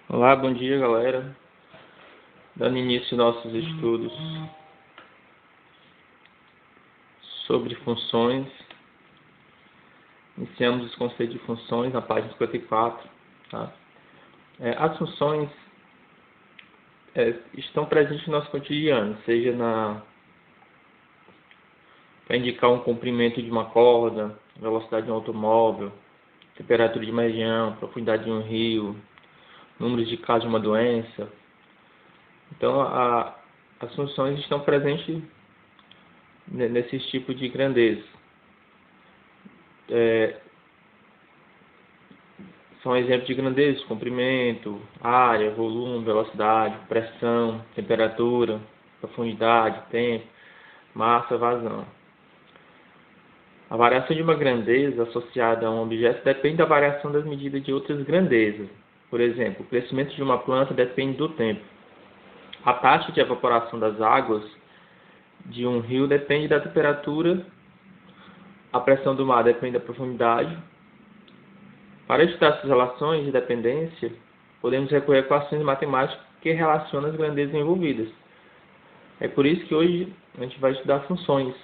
Olá, bom dia, galera. Dando início aos nossos estudos sobre funções. Iniciamos os conceitos de funções na página 54. Tá? As funções estão presentes no nosso cotidiano, seja para indicar um comprimento de uma corda, velocidade de um automóvel, temperatura de uma região, profundidade de um rio, números de casos de uma doença. Então, as funções estão presentes nesses tipos de grandeza. São exemplos de grandeza: comprimento, área, volume, velocidade, pressão, temperatura, profundidade, tempo, massa, vazão. A variação de uma grandeza associada a um objeto depende da variação das medidas de outras grandezas. Por exemplo, o crescimento de uma planta depende do tempo. A taxa de evaporação das águas de um rio depende da temperatura. A pressão do mar depende da profundidade. Para estudar essas relações de dependência, podemos recorrer a equações matemáticas que relacionam as grandezas envolvidas. É por isso que hoje a gente vai estudar funções.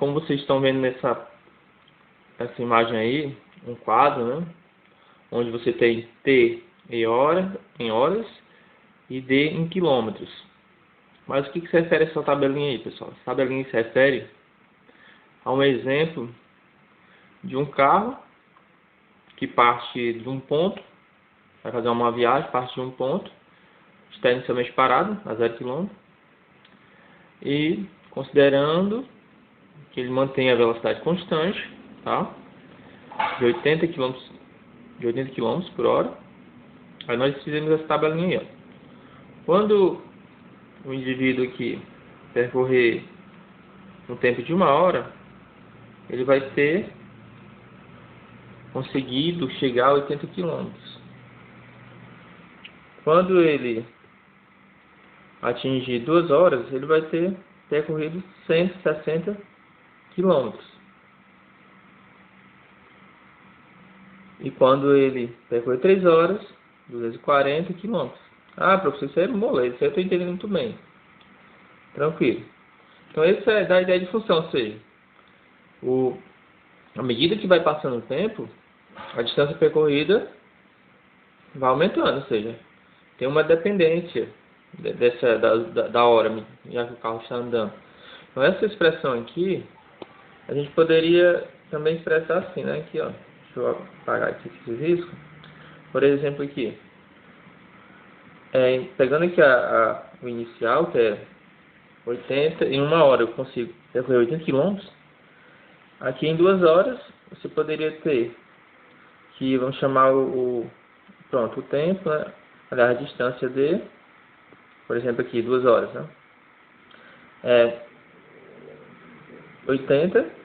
Como vocês estão vendo nessa imagem aí, um quadro, né? Onde você tem T em horas e D em quilômetros. Mas o que se refere a essa tabelinha aí, pessoal? Essa tabelinha se refere a um exemplo de um carro que parte de um ponto, vai fazer uma viagem, parte de um ponto, está inicialmente parado a 0 km, e considerando que ele mantém a velocidade constante, tá? De 80 km por hora. Aí nós fizemos essa tabelinha aí, ó. Quando o indivíduo aqui percorrer um tempo de 1 hora, ele vai ter conseguido chegar a 80 km. Quando ele atingir 2 horas, ele vai ter percorrido 160 km. E quando ele percorrer 3 horas, 240 km. Ah, professor, isso é moleza, isso eu estou entendendo muito bem. Tranquilo. Então, essa é da ideia de função, ou seja, à medida que vai passando o tempo, a distância percorrida vai aumentando, ou seja, tem uma dependência da hora, já que o carro está andando. Então, essa expressão aqui, a gente poderia também expressar assim, né? Aqui, ó. Deixa eu apagar aqui esse risco. Por exemplo, aqui. Pegando aqui o inicial, que é 80, em 1 hora eu consigo percorrer 80 km. Aqui em 2 horas, você poderia ter que, vamos chamar o tempo, né? Aliás, a distância de, por exemplo, aqui, 2 horas, né? 80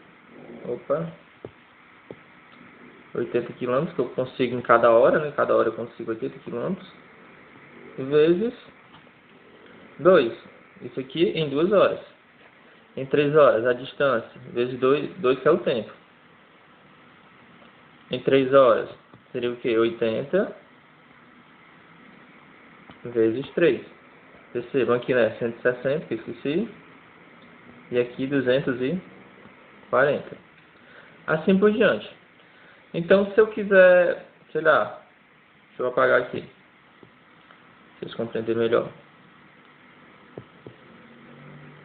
km que eu consigo em cada hora, né? Cada hora eu consigo 80 km, vezes 2. Isso aqui em 2 horas. Em 3 horas, a distância, vezes 2 que é o tempo. Em 3 horas, seria o que? 80 vezes 3. Percebam aqui, né? 160, que eu esqueci. E aqui 240. Assim por diante. Então, se eu quiser, sei lá, deixa eu apagar aqui, pra vocês compreenderem melhor.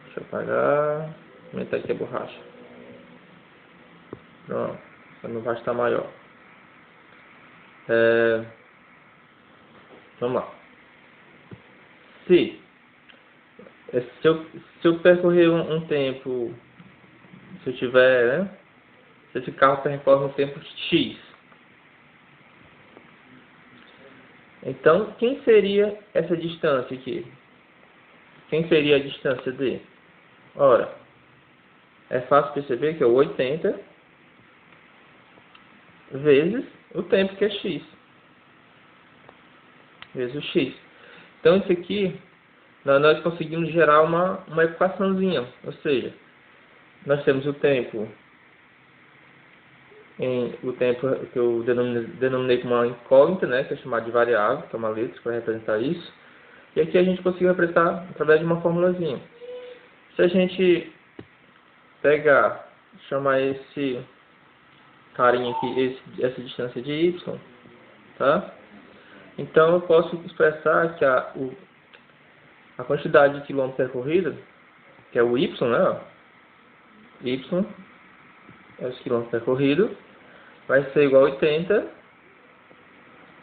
Deixa eu apagar, aumentar aqui a borracha. Pronto, a borracha está maior. Vamos lá. Se eu percorrer um tempo, se eu tiver, né? Se esse carro percorre um tempo X, então quem seria essa distância aqui? Quem seria a distância D? Ora, é fácil perceber que é 80 vezes o tempo, que é X. Vezes o X. Então, isso aqui, nós conseguimos gerar uma equaçãozinha. Ou seja, nós temos o tempo o tempo que eu denominei como uma incógnita, né, que é chamada de variável, que é uma letra que vai representar isso. E aqui a gente conseguiu representar através de uma formulazinha. Se a gente pegar, chamar esse carinha aqui, essa distância de y, tá? Então eu posso expressar que a quantidade de quilômetros percorridos, que é o y, né? Ó, y é os quilômetros percorridos, vai ser igual a 80,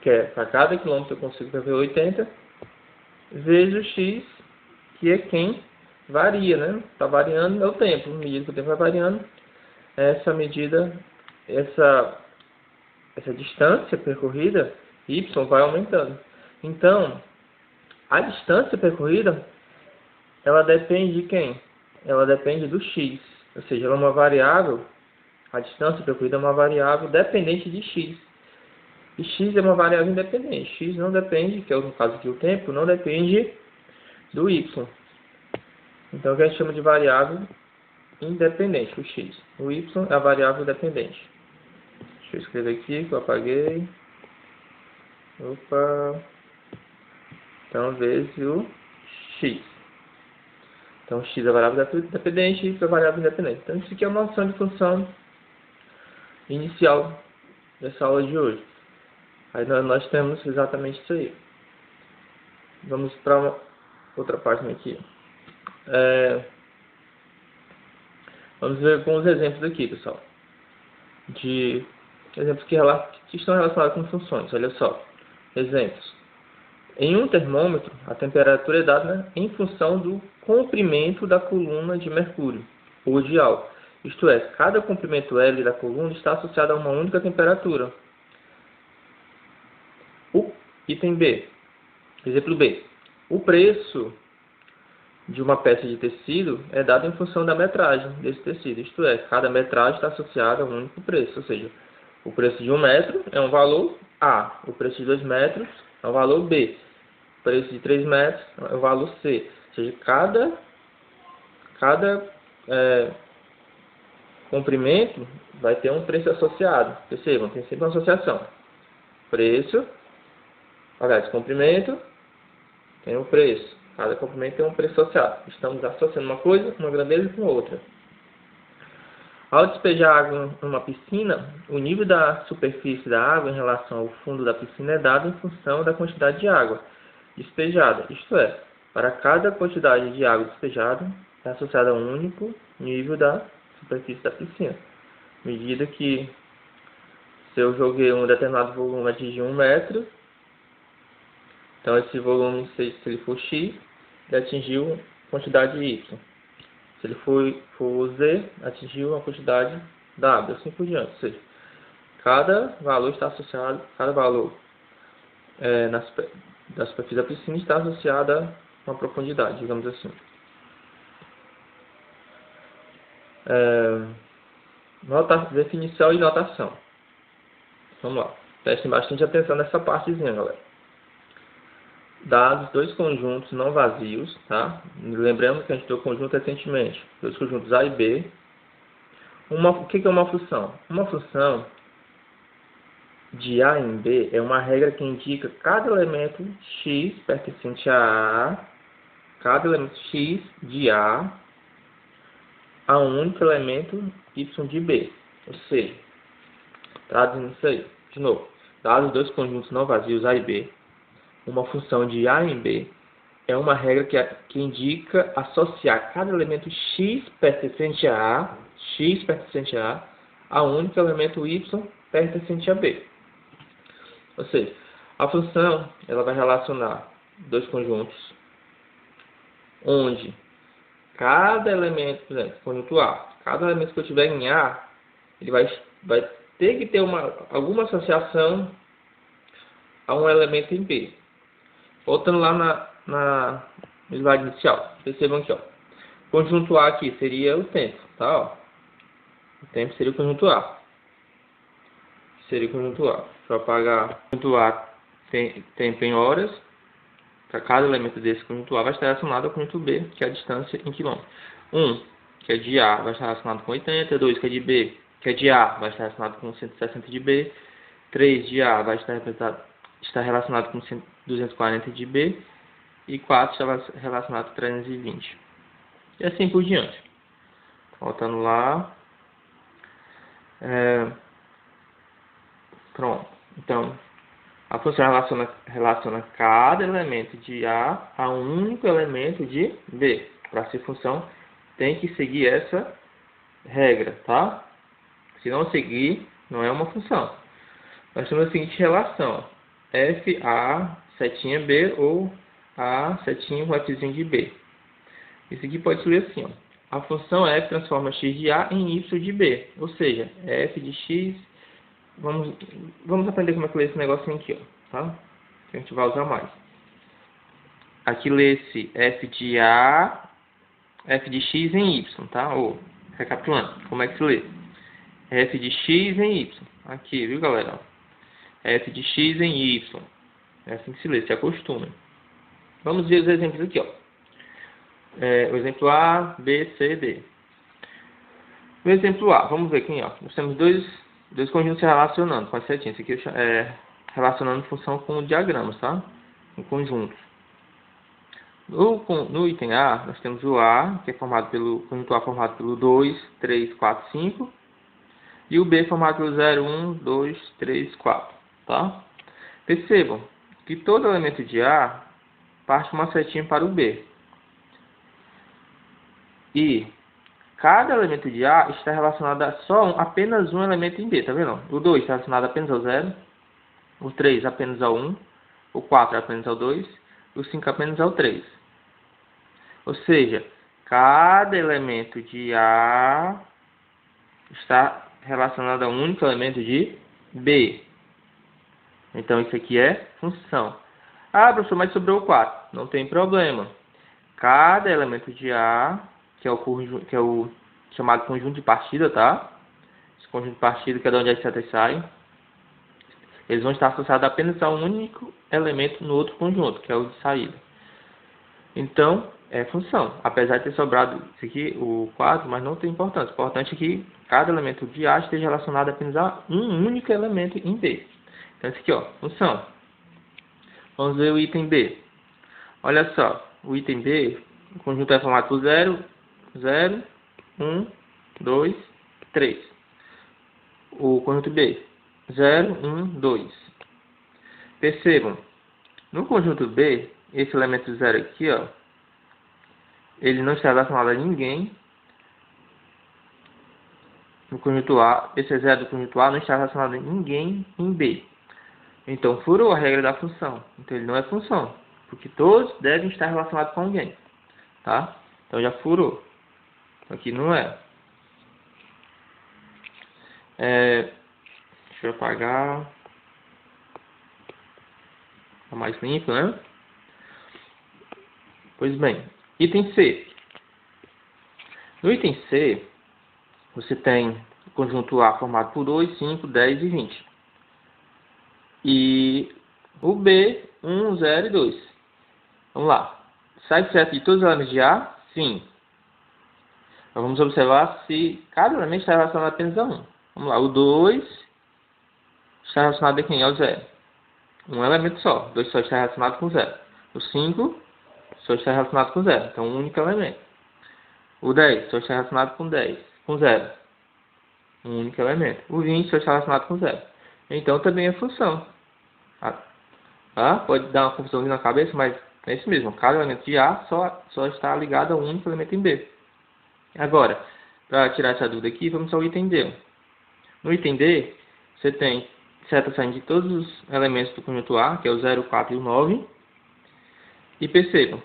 que é para cada quilômetro eu consigo percorrer 80, vezes o x, que é quem varia, né? Está variando é o tempo, à medida que o tempo vai variando, essa medida, essa distância percorrida, y, vai aumentando. Então, a distância percorrida, ela depende de quem? Ela depende do x, ou seja, ela é uma variável, a distância percorrida é uma variável dependente de x. E x é uma variável independente. X não depende, que é no caso aqui o tempo, não depende do y. Então, o que a gente chama de variável independente, o x. O y é a variável dependente. Deixa eu escrever aqui, que eu apaguei. Opa. Então, vezes o x. Então, x é a variável dependente e y é a variável independente. Então, isso aqui é uma noção de função inicial dessa aula de hoje. Aí nós temos exatamente isso aí. Vamos para uma outra página aqui. Vamos ver alguns exemplos aqui, pessoal. De exemplos que estão relacionados com funções. Olha só. Exemplos. Em um termômetro, a temperatura é dada, né, em função do comprimento da coluna de mercúrio, ou de álcool. Isto é, cada comprimento L da coluna está associado a uma única temperatura. Item B. Exemplo B. O preço de uma peça de tecido é dado em função da metragem desse tecido. Isto é, cada metragem está associada a um único preço. Ou seja, o preço de 1 metro é um valor A. O preço de 2 metros é um valor B. O preço de 3 metros é um valor C. Ou seja, cada comprimento vai ter um preço associado. Percebam, tem sempre uma associação. Preço, aliás, comprimento, tem um preço. Cada comprimento tem um preço associado. Estamos associando uma coisa, uma grandeza com outra. Ao despejar água em uma piscina, o nível da superfície da água em relação ao fundo da piscina é dado em função da quantidade de água despejada. Isto é, para cada quantidade de água despejada, é associada a um único nível da superfície da piscina. À medida que, se eu joguei um determinado volume atingir 1 metro, então esse volume, se ele for x, ele atingiu a quantidade y. Se ele for z, atingiu a quantidade w, assim por diante. Ou seja, cada valor está associado, cada valor da superfície da piscina está associada a uma profundidade, digamos assim. Definição e notação. Vamos lá. Prestem bastante atenção nessa partezinha, galera. Dados dois conjuntos não vazios, tá? Lembrando que a gente deu conjunto recentemente. Dois conjuntos A e B. O que é uma função? Uma função de A em B é uma regra que indica cada elemento x pertencente a A, cada elemento x de A, a um único elemento y de B. Ou seja, traduzindo isso aí, de novo, dados dois conjuntos não vazios A e B, uma função de A em B é uma regra que indica associar cada elemento x pertencente a um único elemento y pertencente a B. Ou seja, a função ela vai relacionar dois conjuntos onde cada elemento, por exemplo, conjunto A, cada elemento que eu tiver em A, ele vai ter que ter alguma associação a um elemento em B. Voltando lá no slide inicial, percebam aqui, ó. Conjunto A aqui seria o tempo, tá? Ó. O tempo seria o conjunto A. Seria o conjunto A. Deixa eu apagar. O conjunto A tem tempo em horas. Para cada elemento desse conjunto A vai estar relacionado ao conjunto B, que é a distância em quilômetros. 1, que é de A, vai estar relacionado com 80. 2, que é de B, que é de A, vai estar relacionado com 160 de B. 3 de A vai estar relacionado com 240 de B. E 4 está relacionado com 320. E assim por diante. Voltando lá. Pronto. Então, a função relaciona cada elemento de A a um único elemento de B. Para ser função, tem que seguir essa regra, tá? Se não seguir, não é uma função. Nós temos a seguinte relação: f a setinha b ou a setinha com fzinho de b. Isso aqui pode ser assim, ó. A função f transforma x de a em y de b. Ou seja, f de x... Vamos aprender como é que lê esse negocinho aqui, ó, tá? Que a gente vai usar mais. Aqui lê-se f de a, f de x em y, tá? Ou, recapitulando, como é que se lê? F de x em y. Aqui, viu, galera? F de x em y. É assim que se lê, se acostume. Vamos ver os exemplos aqui, ó. O exemplo A, B, C, D. No exemplo A, vamos ver aqui, ó. Nós temos dois conjuntos se relacionando com as setinhas. Esse aqui é relacionando função com diagramas, tá? Um conjunto. No item A, nós temos o A, que é formado pelo conjunto A formado pelo 2, 3, 4, 5. E o B formado pelo 0, 1, 2, 3, 4. Tá? Percebam que todo elemento de A parte uma setinha para o B. E cada elemento de A está relacionado a apenas um elemento em B, tá vendo? O 2 está relacionado apenas ao 0, o 3 apenas ao 1, o 4 apenas ao 2, o 5 apenas ao 3. Ou seja, cada elemento de A está relacionado a um único elemento de B. Então isso aqui é função. Ah, professor, mas sobrou o 4. Não tem problema. Cada elemento de A, que é o chamado conjunto de partida, tá? Esse conjunto de partida, que é de onde as setas saem, eles vão estar associados apenas a um único elemento no outro conjunto, que é o de saída. Então, é função. Apesar de ter sobrado isso aqui, o 4, mas não tem importância. O importante é que cada elemento de A esteja relacionado apenas a um único elemento em B. Então, esse aqui, ó, função. Vamos ver o item B. Olha só, o item B, o conjunto é formado por 0, 0, 1, 2, 3. O conjunto B, 0, 1, 2. Percebam, no conjunto B, esse elemento 0 aqui, ó, ele não está relacionado a ninguém. No conjunto A, esse 0 do conjunto A não está relacionado a ninguém em B. Então, furou a regra da função. Então, ele não é função. Porque todos devem estar relacionados com alguém. Tá? Então, já furou. Aqui não é. Deixa eu apagar. Tá mais limpo, né? Pois bem. Item C. No item C, você tem o conjunto A formado por 2, 5, 10 e 20. E o B, 1, 0 e 2. Vamos lá. Sai certo de todos os elementos de A? Sim. Então, vamos observar se cada elemento está relacionado apenas a 1. Vamos lá. O 2 está relacionado a quem? Ao 0. Um elemento só. 2 só está relacionado com 0. O 5 só está relacionado com 0. Então, um único elemento. O 10 só está relacionado com 0. Um único elemento. O 20 só está relacionado com 0. Então, também é função. Pode dar uma confusão ali na cabeça, mas é isso mesmo. Cada elemento de A só está ligado a um único elemento em B. Agora, para tirar essa dúvida aqui, vamos ao item D. No item D, você tem seta saindo de todos os elementos do conjunto A, que é o 0, 4 e o 9. E percebam,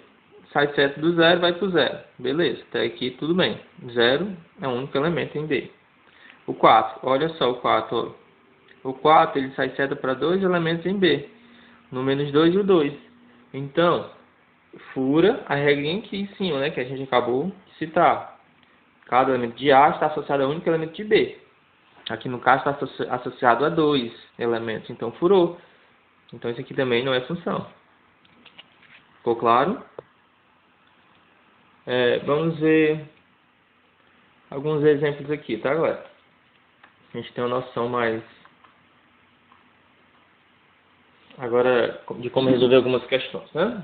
sai seta do 0 vai para o 0. Beleza, até aqui tudo bem. 0 é o único elemento em D. O 4, olha só o 4. Ó. O 4 ele sai seta para dois elementos em B. No menos 2 e o 2. Então, fura a regrinha aqui em cima, né, que a gente acabou de citar. Cada elemento de A está associado a um único elemento de B. Aqui no caso está associado a dois elementos. Então, furou. Então, isso aqui também não é função. Ficou claro? Vamos ver alguns exemplos aqui, tá, galera? A gente tem uma noção mais agora de como resolver algumas questões, né?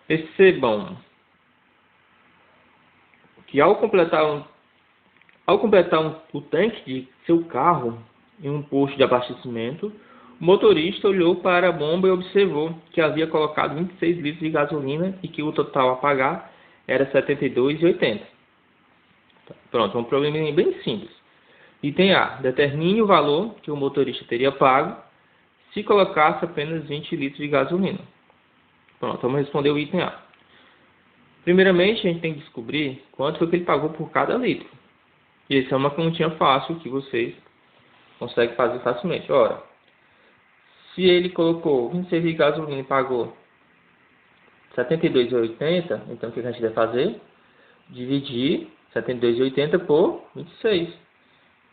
Percebam que ao completar o tanque de seu carro em um posto de abastecimento, o motorista olhou para a bomba e observou que havia colocado 26 litros de gasolina e que o total a pagar era R$ 72,80. Pronto, é um probleminha bem simples. Item A. Determine o valor que o motorista teria pago se colocasse apenas 20 litros de gasolina. Pronto, vamos responder o item A. Primeiramente, a gente tem que descobrir quanto foi que ele pagou por cada litro. E essa é uma continha fácil que vocês conseguem fazer facilmente. Ora, se ele colocou 26 de gasolina e pagou R$ 72,80, então o que a gente deve fazer? Dividir 72,80 por 26.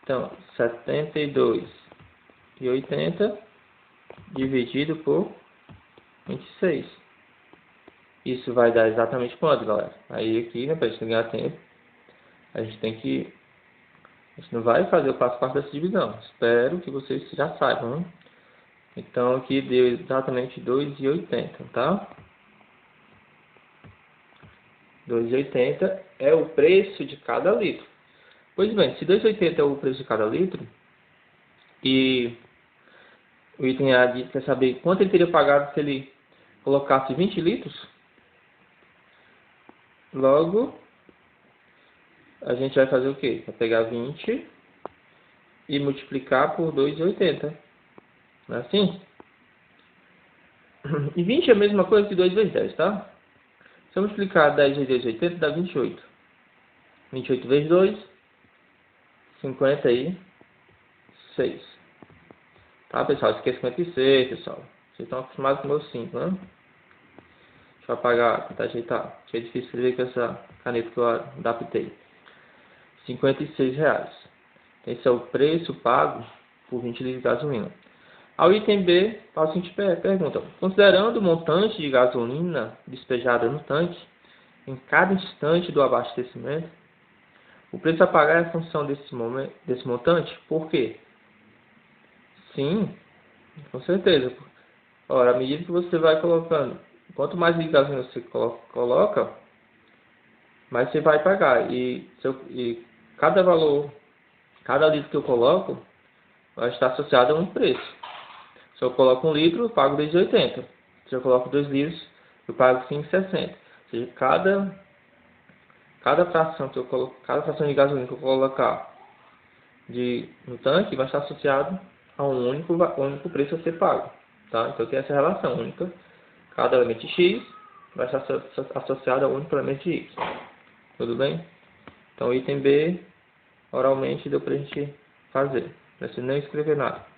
Então, 72,80 dividido por 26. Isso vai dar exatamente quanto, galera? Aí aqui, né, para a gente ganhar tempo, a gente não vai fazer o passo a passo dessa divisão. Espero que vocês já saibam, né? Então aqui deu exatamente 2,80, tá? 2,80 é o preço de cada litro. Pois bem, se 2,80 é o preço de cada litro, e o item A quer saber quanto ele teria pagado se ele colocasse 20 litros, logo a gente vai fazer o quê? Vai pegar 20 e multiplicar por 2,80. Não é assim? E 20 é a mesma coisa que 2 vezes 10, tá? Se eu multiplicar 10 vezes 2,80 dá 28. 28 vezes 2, 56. Tá, pessoal? Isso aqui é 56, pessoal. Vocês estão acostumados com o meu 5, né? Deixa eu apagar, tentar ajeitar. Que é difícil escrever com essa caneta que eu adaptei. R$ 56. Esse é o preço pago por 20 litros de gasolina. Ao item B, a seguinte pergunta. Considerando o montante de gasolina despejada no tanque, em cada instante do abastecimento, o preço a pagar é a função desse montante? Por quê? Sim, com certeza. Ora, à medida que você vai colocando, quanto mais de gasolina você coloca, mais você vai pagar. E cada valor, cada litro que eu coloco, vai estar associado a um preço. Se eu coloco 1 litro, eu pago 2,80. Se eu coloco 2 litros, eu pago 5,60. Ou seja, cada fração de gasolina que eu colocar no tanque vai estar associado a um único preço a ser pago. Tá? Então tem essa relação única. Cada elemento X vai estar associado a um único elemento Y. Tudo bem? Então item B, oralmente deu pra gente fazer. Não precisa nem escrever nada.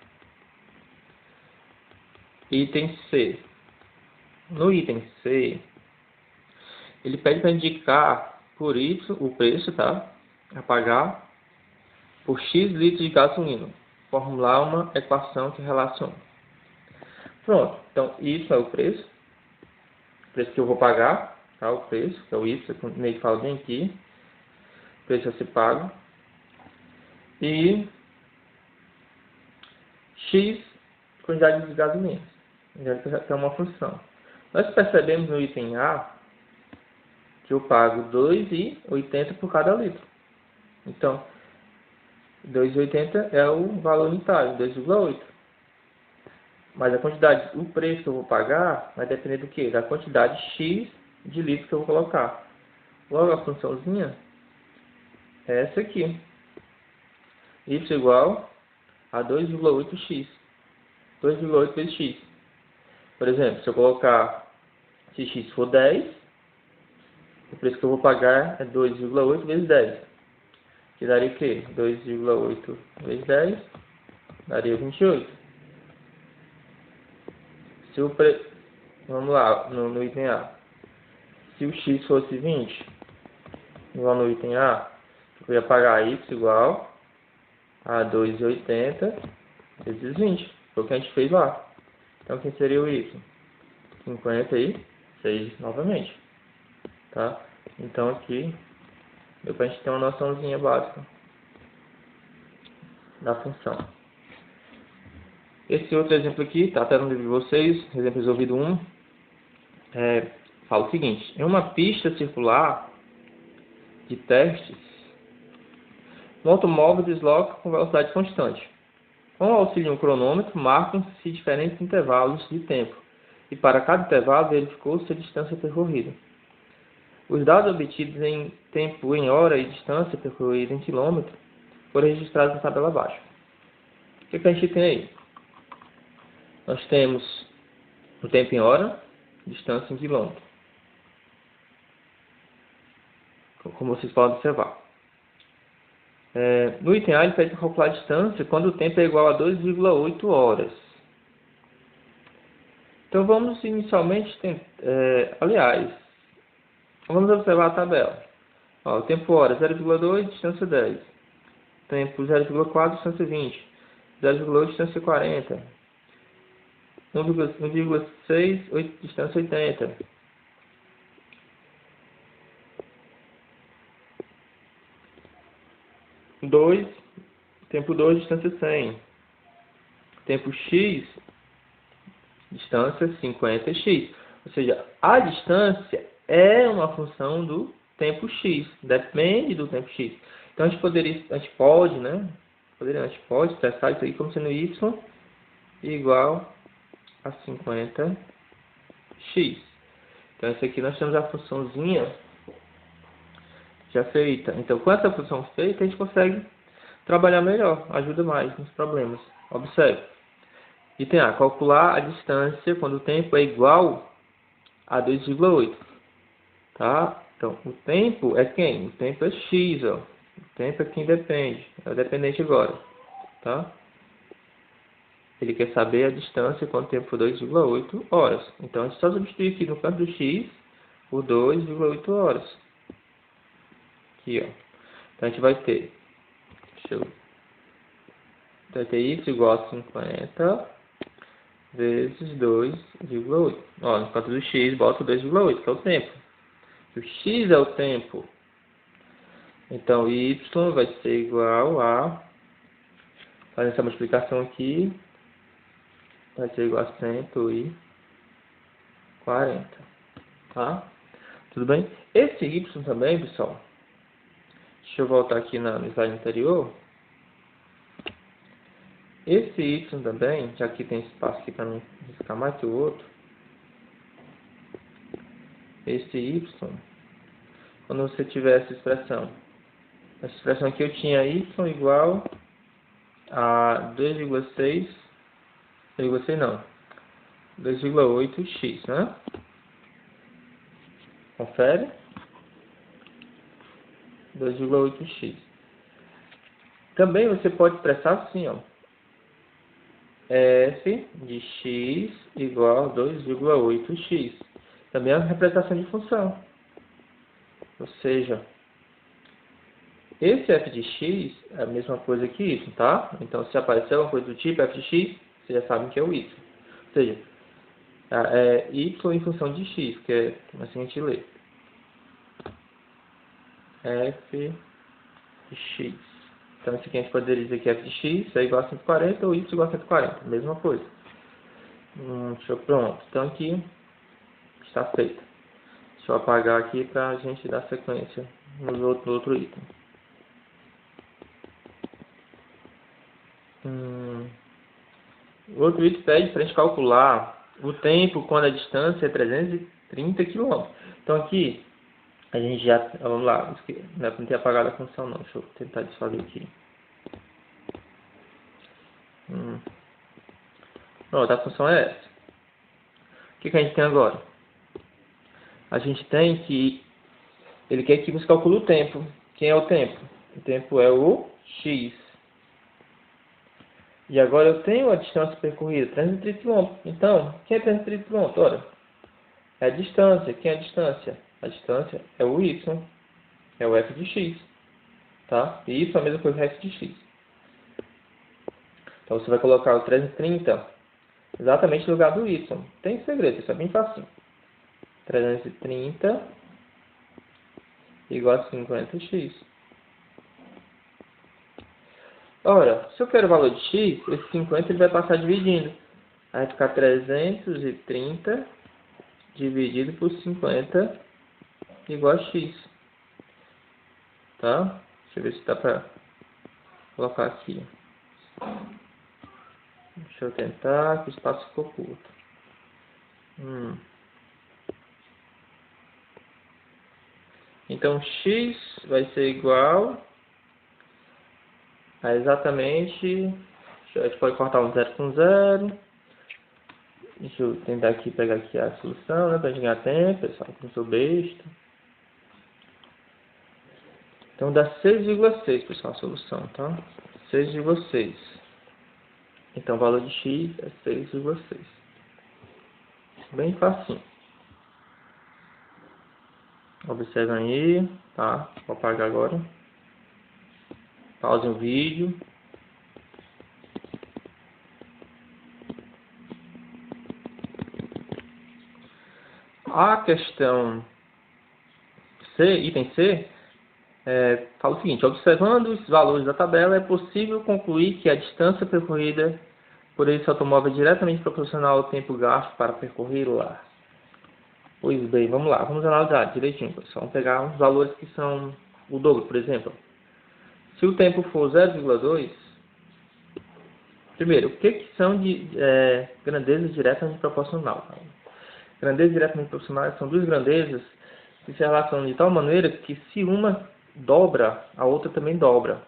Item C. No item C, ele pede para indicar por isso o preço, tá? A pagar por X litros de gasolina. Formular uma equação que relaciona. Pronto. Então, isso é o preço. O preço que eu vou pagar, tá? O preço, que é o Y, que eu meio que falo bem aqui. O preço a ser pago. E X quantidade de gasolina. Já tem uma função. Nós percebemos no item A que eu pago 2,80 por cada litro. Então, 2,80 é o valor unitário, 2,8. Mas a quantidade, o preço que eu vou pagar vai depender do quê? Da quantidade X de litros que eu vou colocar. Logo, a funçãozinha é essa aqui. Y igual a 2,8x. 2,8 vezes x. Por exemplo, se eu colocar, se x for 10, o preço que eu vou pagar é 2,8 vezes 10. Que daria o quê? 2,8 vezes 10 daria 28. Se o Vamos lá, no item A. Se o x fosse 20, igual no item A, eu ia pagar y igual a 2,80 vezes 20. Foi o que a gente fez lá. Então, quem seria o y? 56 novamente. Tá? Então, aqui, deu pra gente ter uma noçãozinha básica da função. Esse outro exemplo aqui, está até no livro de vocês, exemplo resolvido 1, fala o seguinte: em uma pista circular de testes, um automóvel desloca com velocidade constante. Com o auxílio de um cronômetro, marcam-se diferentes intervalos de tempo, e para cada intervalo verificou-se a distância percorrida. Os dados obtidos em tempo em hora e distância percorrida em quilômetro foram registrados na tabela abaixo. O que a gente tem aí? Nós temos o tempo em hora, distância em quilômetro, como vocês podem observar. No item A, ele pede para calcular a distância quando o tempo é igual a 2,8 horas. Então, vamos inicialmente vamos observar a tabela. O tempo hora 0,2, distância 10. Tempo 0,4, distância 20. 0,8, distância 40. 1,6, distância 80. Tempo 2, distância 100. Tempo x, distância 50x. Ou seja, a distância é uma função do tempo x, depende do tempo x. Então a gente pode expressar isso aí como sendo y igual a 50x. Então essa aqui nós temos a funçãozinha já feita. Então com essa função feita a gente consegue trabalhar melhor, ajuda mais nos problemas. Observe. Item A, calcular a distância quando o tempo é igual a 2,8. Tá? Então, o tempo é quem? O tempo é x, ó. O tempo é quem depende. É o dependente agora. Tá? Ele quer saber a distância quando o tempo for 2,8 horas. Então, a gente só substitui aqui no canto do x por 2,8 horas. Aqui, ó. Então, a gente vai ter... Vai ter isso igual a 50 vezes 2,8. Ó, no canto do x, bota 2,8, que é o tempo. O x é o tempo. Então, y vai ser igual a... Fazendo essa multiplicação aqui, vai ser igual a 140. Tá? Tudo bem? Esse y também, pessoal, deixa eu voltar aqui no slide anterior. Esse y também, já que tem espaço aqui para não riscar mais que o outro. Esse y, quando você tiver essa expressão aqui eu tinha y igual a 2,6, 2,8x, né? Confere? 2,8x. Também você pode expressar assim, ó. F de x igual a 2,8x. Também é uma representação de função. Ou seja, esse f de x é a mesma coisa que y, tá? Então, se aparecer alguma coisa do tipo f de x, vocês já sabem que é o y. Ou seja, é y em função de x, que é assim a gente lê. F de x. Então, isso aqui a gente poderia dizer que f de x é igual a 140 ou y igual a 140. Mesma coisa. Pronto. Então, aqui está feito. Deixa eu apagar aqui para a gente dar sequência no outro item. O outro item pede para a gente calcular o tempo quando a distância é 330 km. Então, aqui, a gente já... Vamos lá. Não é para não ter apagado a função, não. Deixa eu tentar desfazer aqui. Pronto, a função é essa. O que a gente tem agora? A gente tem que... Ele quer que você calcule o tempo. Quem é o tempo? O tempo é o x. E agora eu tenho a distância percorrida, 330 km. Então, quem é 330 km? Ora, é a distância. Quem é a distância? A distância é o y. É o f de x. Tá? E isso é a mesma coisa que f de x. Então, você vai colocar o 330 exatamente no lugar do y. Tem segredo, isso é bem fácil. 330 igual a 50x. Ora, se eu quero o valor de x, esse 50 ele vai passar dividindo. Aí vai ficar 330 dividido por 50 igual a x. Tá? Deixa eu ver se dá pra colocar aqui. Deixa eu tentar, que o espaço ficou curto. Então, x vai ser igual a exatamente... A gente pode cortar um zero com zero. Deixa eu tentar aqui pegar aqui a solução, né? Pra gente ganhar tempo, pessoal. Não sou besta. Então, dá 6,6, pessoal, a solução, tá? 6,6. Então, o valor de x é 6,6. Bem facinho. Observem aí, tá? Vou apagar agora. Pause o vídeo. A questão C, item C, fala o seguinte: observando os valores da tabela, é possível concluir que a distância percorrida por esse automóvel é diretamente proporcional ao tempo gasto para percorrê-la. Pois bem, vamos lá, vamos analisar direitinho, pessoal. Vamos pegar uns valores que são o dobro, por exemplo. Se o tempo for 0,2, primeiro, o que são de grandezas diretamente proporcional? Grandezas diretamente proporcionais são duas grandezas que se relacionam de tal maneira que se uma dobra, a outra também dobra.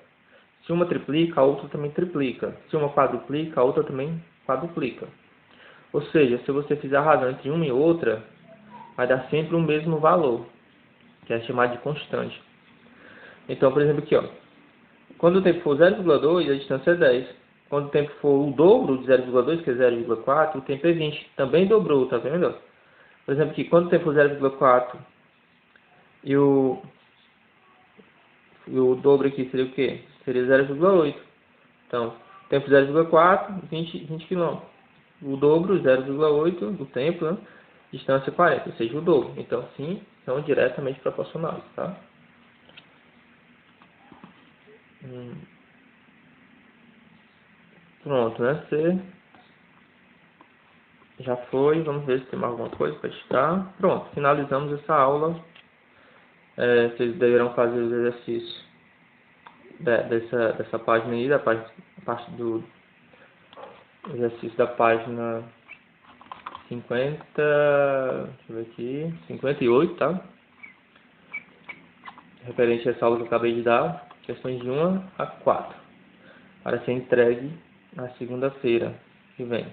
Se uma triplica, a outra também triplica. Se uma quadruplica, a outra também quadruplica. Ou seja, se você fizer a razão entre uma e outra, vai dar sempre o mesmo valor, que é chamado de constante. Então, por exemplo, aqui, ó, quando o tempo for 0,2, a distância é 10. Quando o tempo for o dobro de 0,2, que é 0,4, o tempo é 20. Também dobrou, tá vendo? Por exemplo, aqui, quando o tempo for 0,4 e o dobro aqui seria o quê? Seria 0,8. Então, tempo 0,4, 20 km. O dobro, 0,8, o tempo, né? Distância 40, ou seja, o dobro. Então, sim, são diretamente proporcionais, tá? Pronto, né? Você já foi. Vamos ver se tem mais alguma coisa para estudar. Pronto, finalizamos essa aula. Vocês deverão fazer os exercícios dessa página aí, da parte do exercício da página 50, deixa eu ver aqui, 58, tá? Referente a essa aula que eu acabei de dar, questões de 1 a 4, para ser entregue na segunda-feira que vem.